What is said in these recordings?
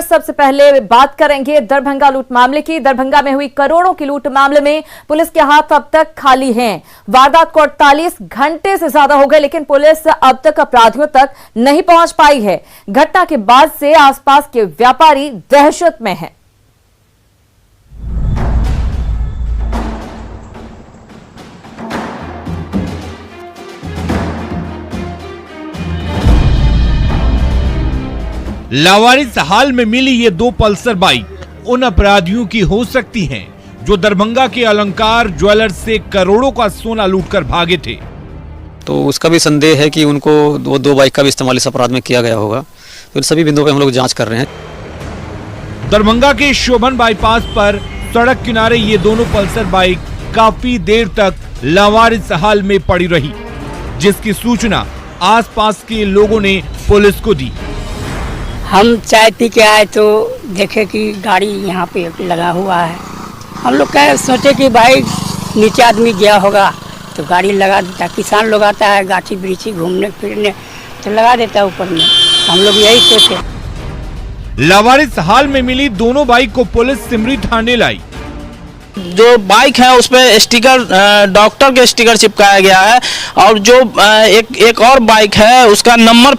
सबसे पहले बात करेंगे दरभंगा लूट मामले की। दरभंगा में हुई करोड़ों की लूट मामले में पुलिस के हाथ अब तक खाली हैं। वारदात को 48 घंटे से ज्यादा हो गए, लेकिन पुलिस अब तक अपराधियों तक नहीं पहुंच पाई है। घटना के बाद से आसपास के व्यापारी दहशत में हैं। लावारिस हाल में मिली ये दो पल्सर बाइक उन अपराधियों की हो सकती हैं जो दरभंगा के अलंकार ज्वेलर्स से करोड़ों का सोना लूटकर भागे थे। तो उसका भी संदेह है कि उनको वो दो बाइक का भी इस्तेमाल इस अपराध में किया गया होगा। तो इन सभी बिंदुओं पर हम लोग जांच कर रहे हैं। दरभंगा के शोभन बाईपास पर सड़क किनारे ये दोनों पल्सर बाइक काफी देर तक लावारिस हाल में पड़ी रही, जिसकी सूचना आसपास के लोगों ने पुलिस को दी। हम चाय पी के आए तो देखे कि गाड़ी यहाँ पे लगा हुआ है। हम लोग सोचे कि भाई नीचे आदमी गया होगा तो गाड़ी लगा देता। किसान लोग आता है गाछी वृक्षी घूमने फिरने तो लगा देता ऊपर में। हम लोग यही सोचे। लावारिस हाल में मिली दोनों बाइक को पुलिस सिमरी थाने लाई। जो बाइक है उस पे स्टिकर, डॉक्टर के स्टिकर चिपकाया गया है और जो एक और बाइक है उसका नंबर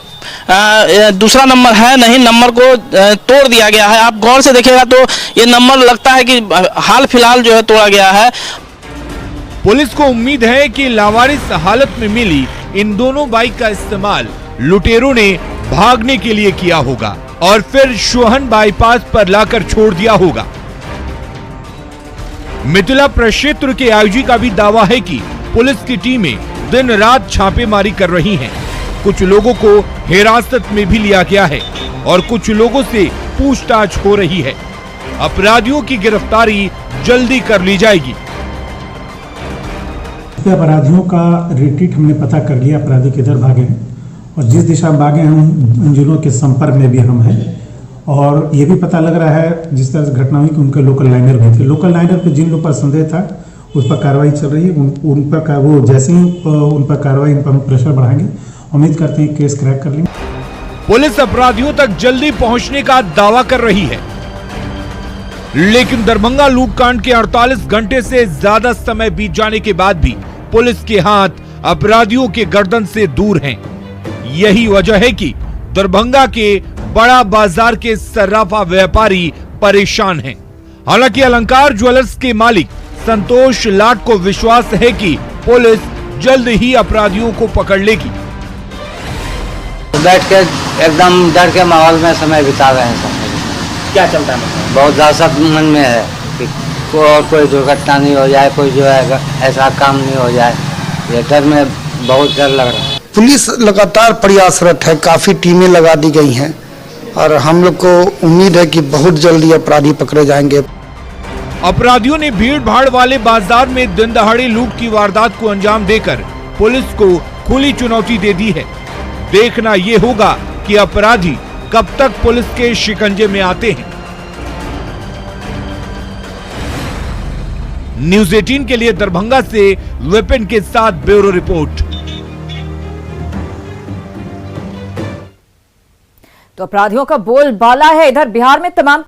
दूसरा नंबर है नहीं, नंबर को तोड़ दिया गया है। आप गौर से देखिएगा तो ये नंबर लगता है कि हाल फिलहाल जो है तोड़ा गया है। पुलिस को उम्मीद है कि लावारिस हालत में मिली इन दोनों बाइक का इस्तेमाल लुटेरों ने भागने के लिए किया होगा और फिर शोहन बाईपास पर लाकर छोड़ दिया होगा। मिथिला प्रक्षेत्र के आईजी का भी दावा है कि पुलिस की टीमें दिन रात छापेमारी कर रही हैं। कुछ लोगों को हिरासत में भी लिया गया है और कुछ लोगों से पूछताछ हो रही है। अपराधियों की गिरफ्तारी जल्दी कर ली जाएगी। अपराधियों का रिट्रीट हमने पता कर लिया, अपराधी किधर भागे हैं और जिस दिशा में भागे हम उन जिलों के संपर्क में भी हम हैं। और ये भी पता लग रहा है जिस तरह से घटना हुई कि उनके लोकल लाइनर भी थे। लोकल लाइनर पे जिन लोग पर संदेह था उस पर कार्रवाई चल रही है। उन पर वो जैसे ही उन पर कार्रवाई, उन पर हम प्रेशर बढ़ाएंगे, उम्मीद करते हैं केस क्रैक कर लेंगे। पुलिस अपराधियों तक जल्दी पहुंचने का दावा कर रही है, लेकिन दरभंगा लूटकांड के 48 घंटे से ज्यादा समय बीत जाने के बाद भी पुलिस के हाथ अपराधियों के गर्दन से दूर हैं। यही वजह है कि दरभंगा के बड़ा बाजार के सर्राफा व्यापारी परेशान हैं। हालांकि अलंकार ज्वेलर्स के मालिक संतोष लाट को विश्वास है कि पुलिस जल्द ही अपराधियों को पकड़ लेगी। बैठ के एकदम डर के माहौल में समय बिता रहे हैं सब। क्या चलता है? बहुत दहशत मन में है कि कोई दुर्घटना नहीं हो जाए, कोई जो है ऐसा काम नहीं हो जाए। ये डर में बहुत डर लग रहा है। पुलिस लगातार प्रयासरत है, काफी टीमें लगा दी गई हैं और हम लोग को उम्मीद है कि बहुत जल्दी अपराधी पकड़े जाएंगे। अपराधियों ने भीड़ भाड़ वाले बाजार में दिन दहाड़े लूट की वारदात को अंजाम देकर पुलिस को खुली चुनौती दे दी है। देखना ये होगा कि अपराधी कब तक पुलिस के शिकंजे में आते हैं। न्यूज़ 18 के लिए दरभंगा से विपिन के साथ ब्यूरो रिपोर्ट। तो अपराधियों का बोलबाला है। इधर बिहार में तमाम